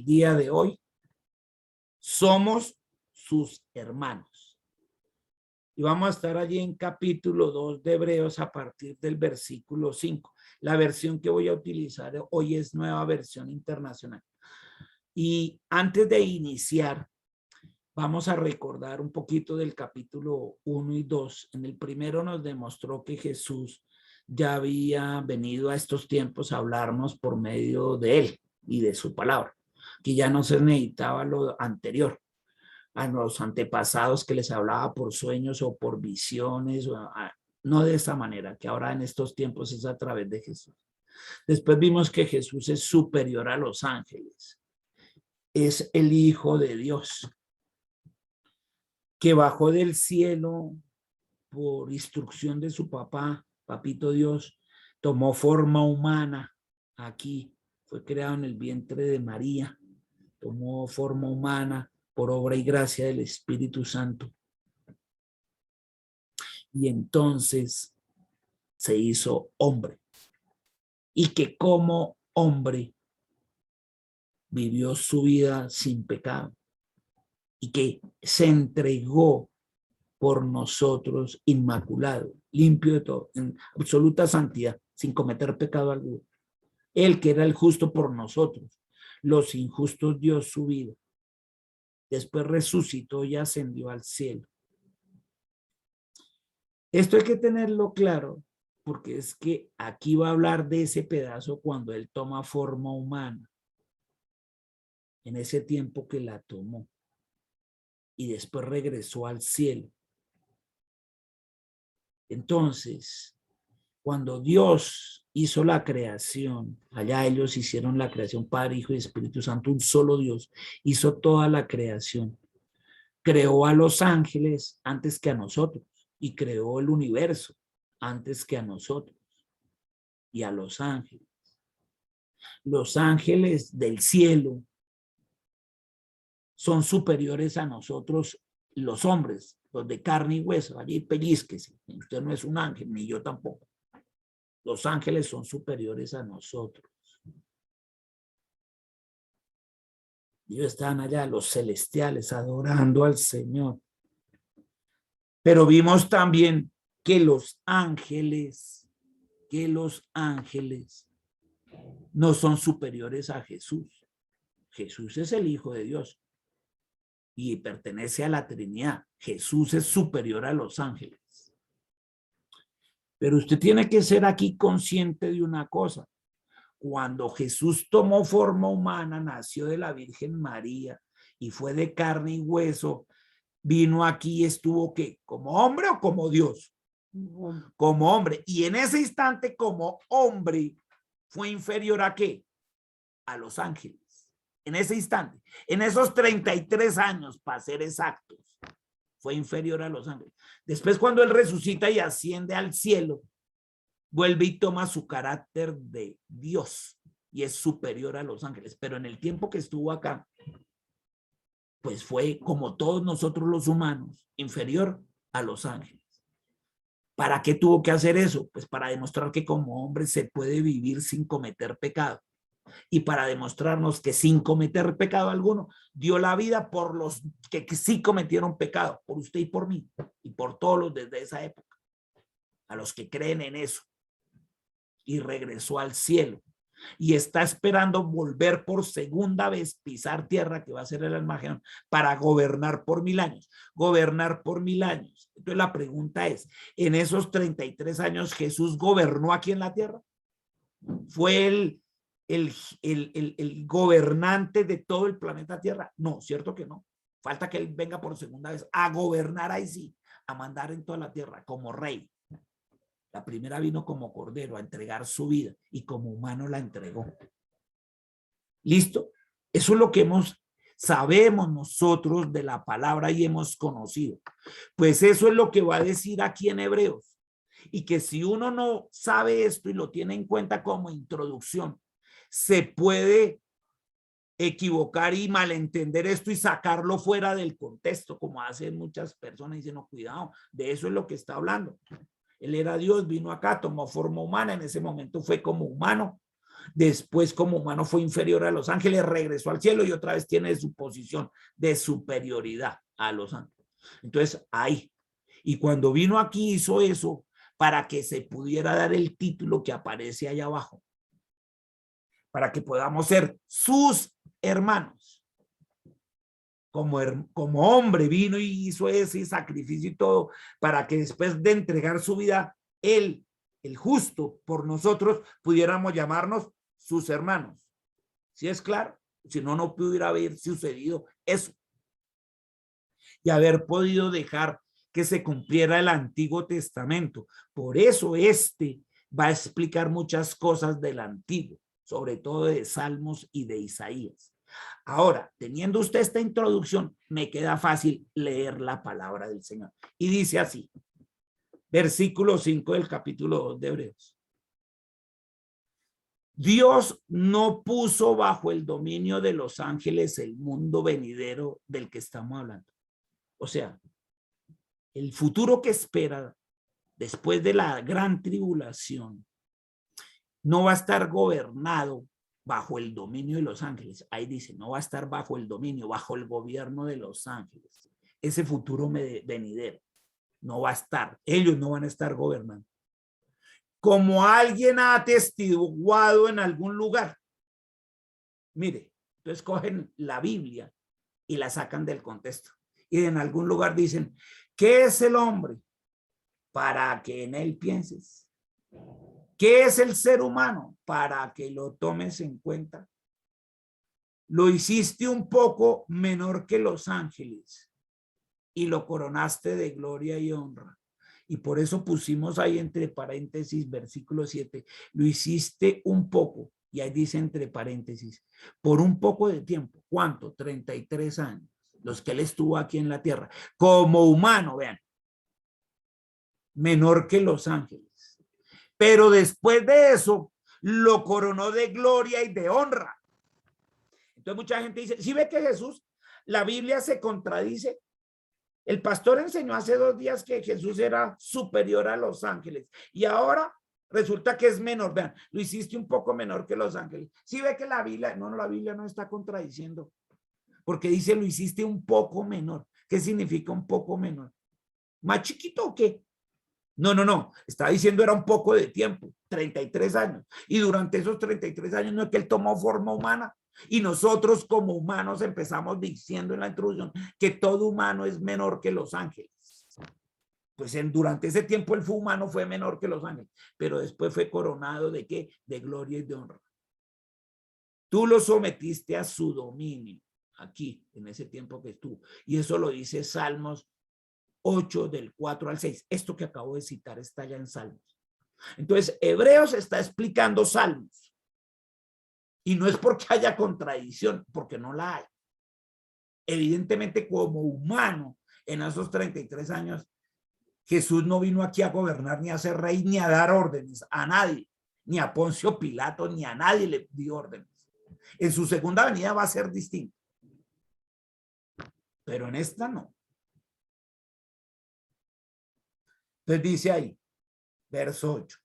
día de hoy. Somos sus hermanos. Y vamos a estar allí en capítulo 2 de Hebreos a partir del versículo 5. La versión que voy a utilizar hoy es Nueva Versión Internacional. Y antes de iniciar, vamos a recordar un poquito del capítulo 1 y 2. En el primero nos demostró que Jesús ya había venido a estos tiempos a hablarnos por medio de él y de su palabra, que ya no se necesitaba lo anterior, a los antepasados que les hablaba por sueños o por visiones, no de esa manera, que ahora en estos tiempos es a través de Jesús. Después vimos que Jesús es superior a los ángeles, es el Hijo de Dios, que bajó del cielo por instrucción de su papá, papito Dios, tomó forma humana aquí, fue creado en el vientre de María, tomó forma humana por obra y gracia del Espíritu Santo. Y entonces se hizo hombre. Y que como hombre vivió su vida sin pecado. Y que se entregó por nosotros inmaculado, limpio de todo, en absoluta santidad, sin cometer pecado alguno. Él que era el justo por nosotros, los injustos dio su vida. Después resucitó y ascendió al cielo. Esto hay que tenerlo claro, porque es que aquí va a hablar de ese pedazo cuando él toma forma humana, en ese tiempo que la tomó, y después regresó al cielo. Entonces, cuando Dios hizo la creación, allá ellos hicieron la creación, Padre, Hijo y Espíritu Santo, un solo Dios, hizo toda la creación. Creó a los ángeles antes que a nosotros y creó el universo antes que a nosotros y a los ángeles. Los ángeles del cielo son superiores a nosotros, los hombres, los de carne y hueso. Allí pellizquese. Usted no es un ángel, ni yo tampoco. Los ángeles son superiores a nosotros. Ellos están allá, los celestiales, adorando al Señor. Pero vimos también que los ángeles no son superiores a Jesús. Jesús es el Hijo de Dios y pertenece a la Trinidad. Jesús es superior a los ángeles. Pero usted tiene que ser aquí consciente de una cosa. Cuando Jesús tomó forma humana, nació de la Virgen María y fue de carne y hueso, vino aquí y estuvo ¿qué? ¿Como hombre o como Dios? Como hombre. Y en ese instante, como hombre, fue inferior ¿a qué? A los ángeles. En ese instante, en esos 33 años, para ser exactos, fue inferior a los ángeles. Después, cuando él resucita y asciende al cielo, vuelve y toma su carácter de Dios y es superior a los ángeles. Pero en el tiempo que estuvo acá, pues fue como todos nosotros los humanos, inferior a los ángeles. ¿Para qué tuvo que hacer eso? Pues para demostrar que como hombre se puede vivir sin cometer pecado. Y para demostrarnos que sin cometer pecado alguno, dio la vida por los que sí cometieron pecado, por usted y por mí, y por todos los desde esa época, a los que creen en eso. Y regresó al cielo. Y está esperando volver por segunda vez, pisar tierra, que va a ser el Armagedón, para gobernar por 1000 años. Gobernar por 1000 años. Entonces la pregunta es, ¿en esos 33 años Jesús gobernó aquí en la tierra? ¿Fue el gobernante de todo el planeta Tierra? No, cierto que no. Falta que él venga por segunda vez a gobernar ahí sí, a mandar en toda la tierra como rey. La primera vino como cordero a entregar su vida y como humano la entregó. ¿Listo? Eso es lo que sabemos nosotros de la palabra y hemos conocido. Pues eso es lo que va a decir aquí en Hebreos. Y que si uno no sabe esto y lo tiene en cuenta como introducción, se puede equivocar y malentender esto y sacarlo fuera del contexto, como hacen muchas personas y dicen, no, cuidado, de eso es lo que está hablando. Él era Dios, vino acá, tomó forma humana, en ese momento fue como humano Después, como humano, fue inferior a los ángeles, regresó al cielo y otra vez tiene su posición de superioridad a los ángeles. Entonces, ahí. Y cuando vino aquí hizo eso para que se pudiera dar el título que aparece allá abajo, para que podamos ser sus hermanos. Como hombre vino y hizo ese sacrificio y todo, para que después de entregar su vida, él, el justo, por nosotros, pudiéramos llamarnos sus hermanos. ¿Sí es claro? Si no, no pudiera haber sucedido eso. Y haber podido dejar que se cumpliera el Antiguo Testamento. Por eso va a explicar muchas cosas del Antiguo, sobre todo de Salmos y de Isaías. Ahora, teniendo usted esta introducción, me queda fácil leer la palabra del Señor. Y dice así, versículo 5 del capítulo 2 de Hebreos. Dios no puso bajo el dominio de los ángeles el mundo venidero del que estamos hablando. O sea, el futuro que espera después de la gran tribulación no va a estar gobernado bajo el dominio de los ángeles. Ahí dice, no va a estar bajo el dominio, bajo el gobierno de los ángeles. Ese futuro venidero no va a estar, ellos no van a estar gobernando. Como alguien ha atestiguado en algún lugar. Mire, entonces cogen la Biblia y la sacan del contexto. Y en algún lugar dicen, ¿qué es el hombre? Para que en él pienses. ¿Qué es el ser humano? Para que lo tomes en cuenta. Lo hiciste un poco menor que los ángeles y lo coronaste de gloria y honra. Y por eso pusimos ahí entre paréntesis, versículo 7, lo hiciste un poco, y ahí dice entre paréntesis, por un poco de tiempo. ¿Cuánto? 33 años, los que él estuvo aquí en la tierra, como humano, vean, menor que los ángeles. Pero después de eso, lo coronó de gloria y de honra. Entonces mucha gente dice, ¿sí ve que Jesús, la Biblia se contradice? El pastor enseñó hace 2 días que Jesús era superior a los ángeles y ahora resulta que es menor. Vean, lo hiciste un poco menor que los ángeles. ¿Sí ve que la Biblia no está contradiciendo? Porque dice lo hiciste un poco menor. ¿Qué significa un poco menor? ¿Más chiquito o qué? No. Está diciendo era un poco de tiempo, 33 años. Y durante esos 33 años no es que él tomó forma humana. Y nosotros como humanos empezamos diciendo en la introducción que todo humano es menor que los ángeles. Pues durante ese tiempo el humano fue menor que los ángeles, pero después fue coronado ¿de qué? De gloria y de honra. Tú lo sometiste a su dominio aquí, en ese tiempo que estuvo. Y eso lo dice Salmos 8 del 4 al 6. Esto que acabo de citar está ya en Salmos. Entonces, Hebreos está explicando Salmos. Y no es porque haya contradicción, porque no la hay. Evidentemente, como humano, en esos 33 años, Jesús no vino aquí a gobernar, ni a ser rey, ni a dar órdenes a nadie, ni a Poncio Pilato, ni a nadie le dio órdenes. En su segunda venida va a ser distinto. Pero en esta no. Entonces dice ahí, verso 8,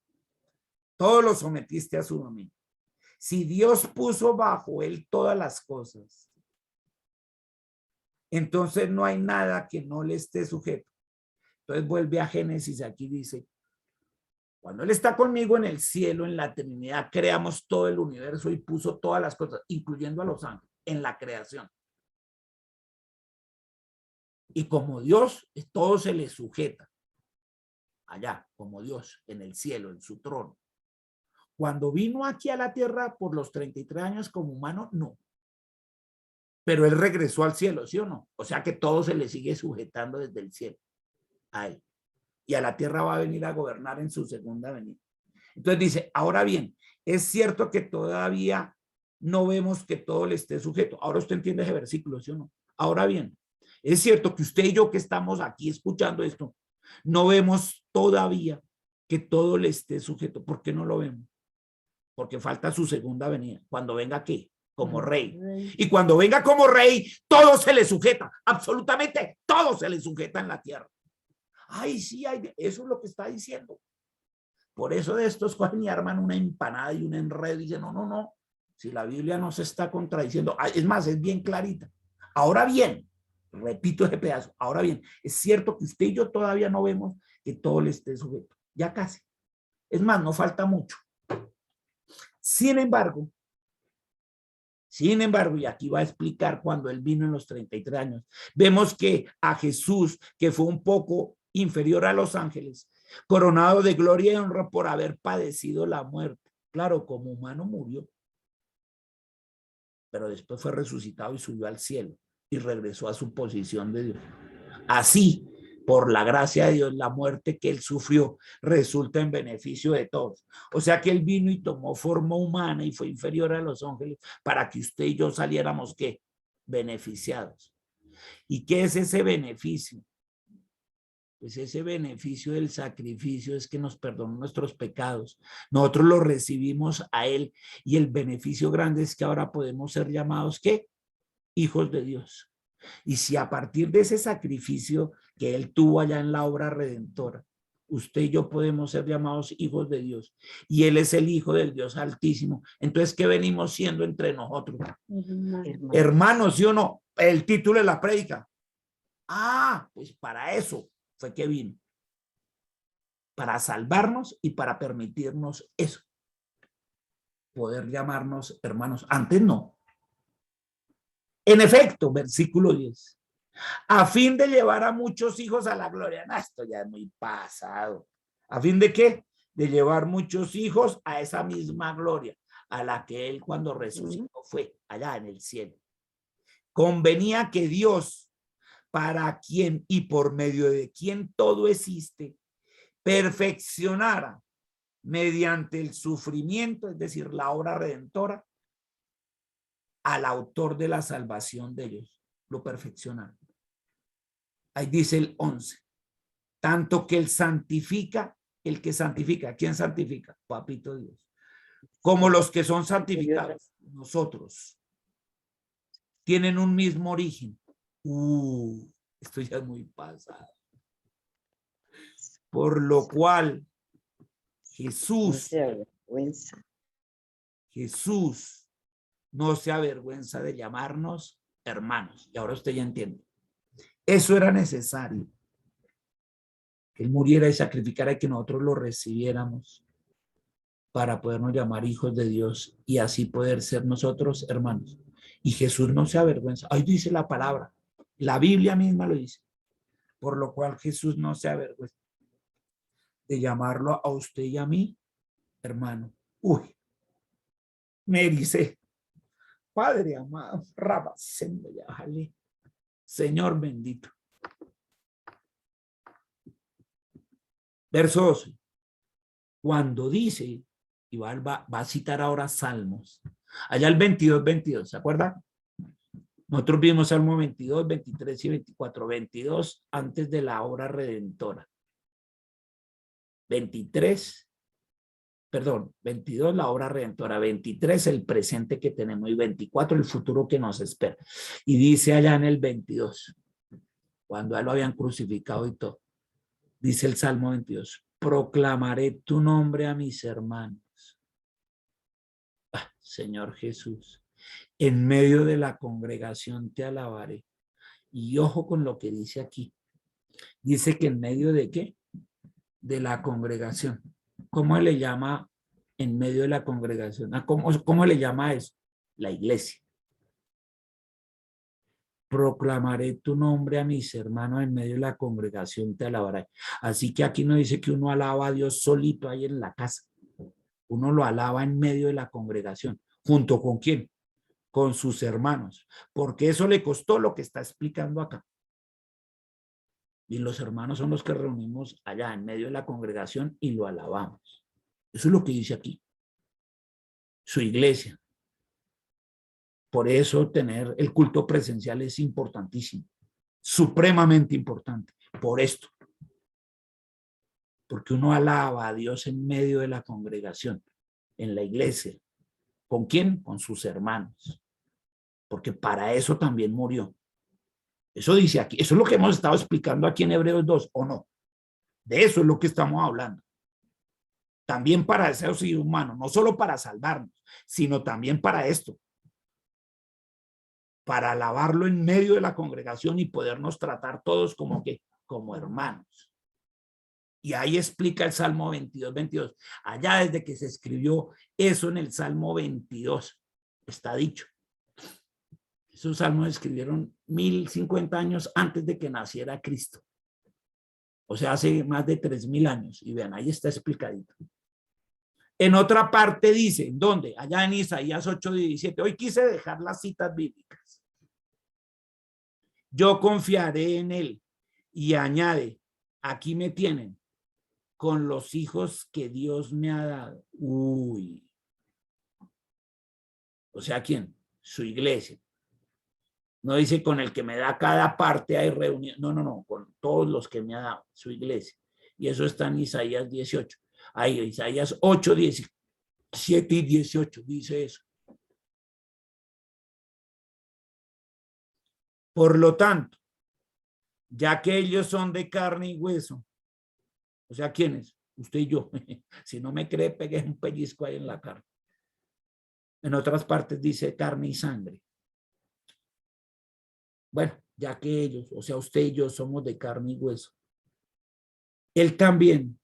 todo lo sometiste a su dominio. Si Dios puso bajo él todas las cosas, entonces no hay nada que no le esté sujeto. Entonces vuelve a Génesis, aquí dice, cuando él está conmigo en el cielo, en la Trinidad, creamos todo el universo y puso todas las cosas, incluyendo a los ángeles, en la creación. Y como Dios, todo se le sujeta. Allá, como Dios, en el cielo, en su trono. Cuando vino aquí a la tierra por los 33 años como humano, no. Pero él regresó al cielo, ¿sí o no? O sea que todo se le sigue sujetando desde el cielo a él. Y a la tierra va a venir a gobernar en su segunda venida. Entonces dice, ahora bien, es cierto que todavía no vemos que todo le esté sujeto. Ahora usted entiende ese versículo, ¿sí o no? Ahora bien, es cierto que usted y yo que estamos aquí escuchando esto, no vemos todavía que todo le esté sujeto. ¿Por qué no lo vemos? Porque falta su segunda venida. Cuando venga aquí, como rey. Y cuando venga como rey, todo se le sujeta. Absolutamente todo se le sujeta en la tierra. Ay, sí, eso es lo que está diciendo. Por eso de estos cogen y arman una empanada y un enredo y dicen, no, no, no, si la Biblia no se está contradiciendo, es más, es bien clarita. Ahora bien, repito ese pedazo, ahora bien, es cierto que usted y yo todavía no vemos que todo le esté sujeto, ya casi. Es más, no falta mucho. Sin embargo, y aquí va a explicar cuando él vino en los 33 años, vemos que a Jesús, que fue un poco inferior a los ángeles, coronado de gloria y honra por haber padecido la muerte. Claro, como humano murió, pero después fue resucitado y subió al cielo y regresó a su posición de Dios. Así, por la gracia de Dios, la muerte que él sufrió resulta en beneficio de todos. O sea que él vino y tomó forma humana y fue inferior a los ángeles para que usted y yo saliéramos, ¿qué? Beneficiados. ¿Y qué es ese beneficio? Pues ese beneficio del sacrificio es que nos perdonó nuestros pecados. Nosotros lo recibimos a él y el beneficio grande es que ahora podemos ser llamados, ¿qué? Hijos de Dios. Y si a partir de ese sacrificio que él tuvo allá en la obra redentora, usted y yo podemos ser llamados hijos de Dios y él es el hijo del Dios altísimo, entonces ¿qué venimos siendo entre nosotros? Hermanos, ¿sí o no? El título de la prédica. Pues para eso fue que vino, para salvarnos y para permitirnos eso, poder llamarnos hermanos. Antes no. En efecto, versículo 10, a fin de llevar a muchos hijos a la gloria. No, esto ya es muy pasado. ¿A fin de qué? De llevar muchos hijos a esa misma gloria, a la que él cuando resucitó fue, allá en el cielo. Convenía que Dios, para quien y por medio de quien todo existe, perfeccionara mediante el sufrimiento, es decir, la obra redentora, al autor de la salvación de ellos. Lo perfecciona. Ahí dice el 11. Tanto que él santifica, el que santifica, ¿quién santifica? Papito Dios. Como los que son santificados, nosotros, tienen un mismo origen. Esto ya es muy pasado. Por lo cual Jesús no se avergüenza de llamarnos hermanos. Y ahora usted ya entiende. Eso era necesario. Que él muriera y sacrificara y que nosotros lo recibiéramos para podernos llamar hijos de Dios y así poder ser nosotros hermanos. Y Jesús no se avergüenza. Ahí dice la palabra. La Biblia misma lo dice. Por lo cual Jesús no se avergüenza de llamarlo a usted y a mí hermano. Me dice, Padre amado, Señor bendito. Verso 12. Cuando dice, y va a citar ahora Salmos, allá el 22, ¿se acuerda? Nosotros vimos Salmo 22, 23 y 24, 22 antes de la obra redentora. 22 la obra redentora, 23 el presente que tenemos y 24 el futuro que nos espera. Y dice allá en el 22, cuando a él lo habían crucificado y todo, dice el Salmo 22, proclamaré tu nombre a mis hermanos. Señor Jesús, en medio de la congregación te alabaré. Y ojo con lo que dice aquí. Dice que en medio de ¿qué? De la congregación. ¿Cómo le llama en medio de la congregación? ¿Cómo le llama eso? La iglesia. Proclamaré tu nombre a mis hermanos en medio de la congregación te alabaré. Así que aquí no dice que uno alaba a Dios solito ahí en la casa. Uno lo alaba en medio de la congregación. ¿Junto con quién? Con sus hermanos. Porque eso le costó lo que está explicando acá. Y los hermanos son los que reunimos allá en medio de la congregación y lo alabamos. Eso es lo que dice aquí. Su iglesia. Por eso tener el culto presencial es importantísimo. Supremamente importante. Por esto. Porque uno alaba a Dios en medio de la congregación. En la iglesia. ¿Con quién? Con sus hermanos. Porque para eso también murió. Eso dice aquí. Eso es lo que hemos estado explicando aquí en Hebreos 2, ¿o no? De eso es lo que estamos hablando. también para ese ser humano, no solo para salvarnos, sino también para esto, para alabarlo en medio de la congregación y podernos tratar todos como hermanos. Y ahí explica el Salmo 22. Allá desde que se escribió eso en el Salmo 22, está dicho. Esos salmos se escribieron 1050 años antes de que naciera Cristo. O sea, hace más de 3000 años. Y vean, ahí está explicadito. En otra parte dice, ¿dónde? Allá en Isaías 8:17. Hoy quise dejar las citas bíblicas. Yo confiaré en él. Y añade, aquí me tienen, con los hijos que Dios me ha dado. Uy. O sea, ¿quién? Su iglesia. No dice con el que me da cada parte hay reunión. No, con todos los que me ha dado, su iglesia. Y eso está en Isaías 18. Ahí, Isaías 8, 17 y 18 dice eso. Por lo tanto, ya que ellos son de carne y hueso, o sea, ¿quiénes? Usted y yo. Si no me cree, pegue un pellizco ahí en la carne. En otras partes dice carne y sangre. Bueno, ya que ellos, o sea, usted y yo somos de carne y hueso. Él también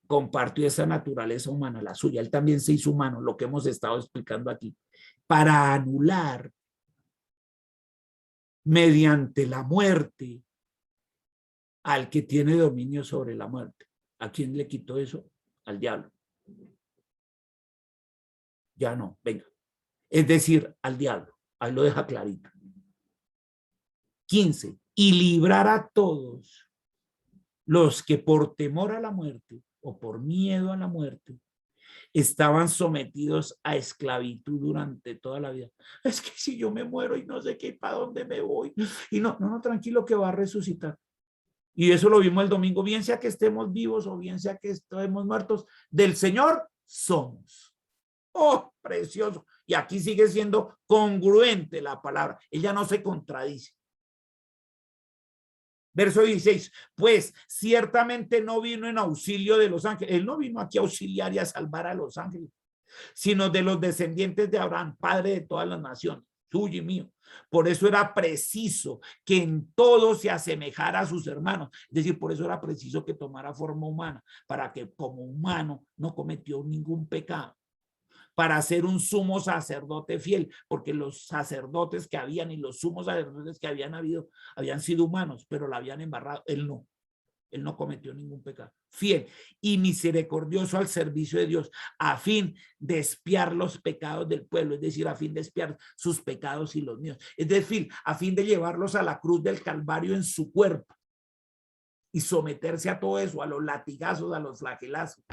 compartió esa naturaleza humana, la suya. Él también se hizo humano, lo que hemos estado explicando aquí, para anular mediante la muerte al que tiene dominio sobre la muerte. ¿A quién le quitó eso? Al diablo. Ya no, venga. Es decir, al diablo. Ahí lo deja clarito. 15. Y librar a todos los que por temor a la muerte o por miedo a la muerte estaban sometidos a esclavitud durante toda la vida. Es que si yo me muero y no sé qué, para dónde me voy. Y no, tranquilo que va a resucitar. Y eso lo vimos el domingo, bien sea que estemos vivos o bien sea que estemos muertos, del Señor somos. Oh, precioso. Y aquí sigue siendo congruente la palabra. Ella no se contradice. Verso 16, pues ciertamente no vino en auxilio de los ángeles. Él no vino aquí a auxiliar y a salvar a los ángeles, sino de los descendientes de Abraham, padre de todas las naciones, tuyo y mío. Por eso era preciso que en todo se asemejara a sus hermanos. Es decir, por eso era preciso que tomara forma humana, para que como humano no cometió ningún pecado, para ser un sumo sacerdote fiel, porque los sacerdotes que habían y los sumos sacerdotes que habían habido habían sido humanos, pero la habían embarrado. Él no cometió ningún pecado. Fiel y misericordioso al servicio de Dios, a fin de expiar los pecados del pueblo, es decir, a fin de expiar sus pecados y los míos. Es decir, a fin de llevarlos a la cruz del Calvario en su cuerpo y someterse a todo eso, a los latigazos, a los flagelazos.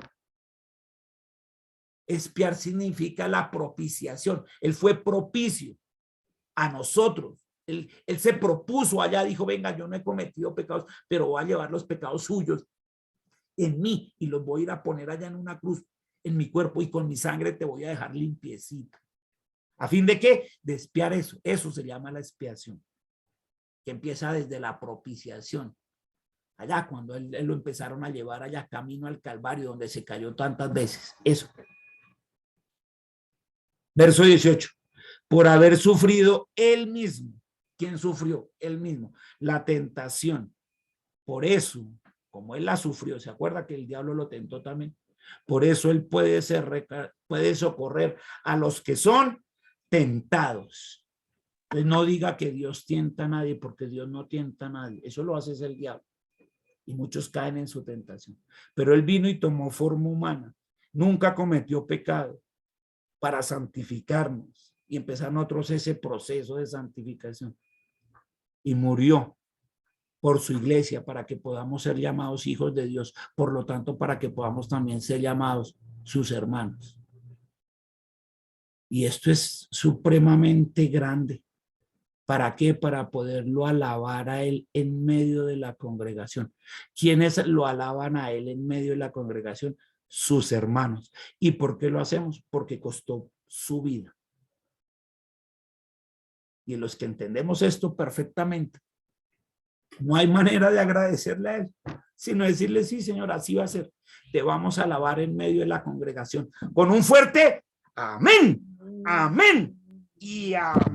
Expiar significa la propiciación. Él fue propicio a nosotros. Él se propuso allá, dijo, venga, yo no he cometido pecados, pero voy a llevar los pecados suyos en mí y los voy a ir a poner allá en una cruz, en mi cuerpo, y con mi sangre te voy a dejar limpiecito. ¿A fin de qué? De expiar eso. Eso se llama la expiación, que empieza desde la propiciación. Allá cuando él lo empezaron a llevar allá camino al Calvario, donde se cayó tantas veces. Eso. Verso 18. Por haber sufrido él mismo. ¿Quién sufrió? Él mismo. La tentación. Por eso, como él la sufrió, ¿se acuerda que el diablo lo tentó también? Por eso él puede socorrer a los que son tentados. Entonces no diga que Dios tienta a nadie, porque Dios no tienta a nadie. Eso lo hace el diablo. Y muchos caen en su tentación. Pero él vino y tomó forma humana. Nunca cometió pecado, para santificarnos y empezar nosotros ese proceso de santificación. Y murió por su iglesia para que podamos ser llamados hijos de Dios, por lo tanto, para que podamos también ser llamados sus hermanos. Y esto es supremamente grande. ¿Para qué? Para poderlo alabar a él en medio de la congregación. ¿Quiénes lo alaban a él en medio de la congregación? Sus hermanos. ¿Y por qué lo hacemos? Porque costó su vida. Y los que entendemos esto perfectamente, no hay manera de agradecerle a él. sino decirle, sí, Señor, así va a ser. Te vamos a alabar en medio de la congregación con un fuerte amén, amén y amén.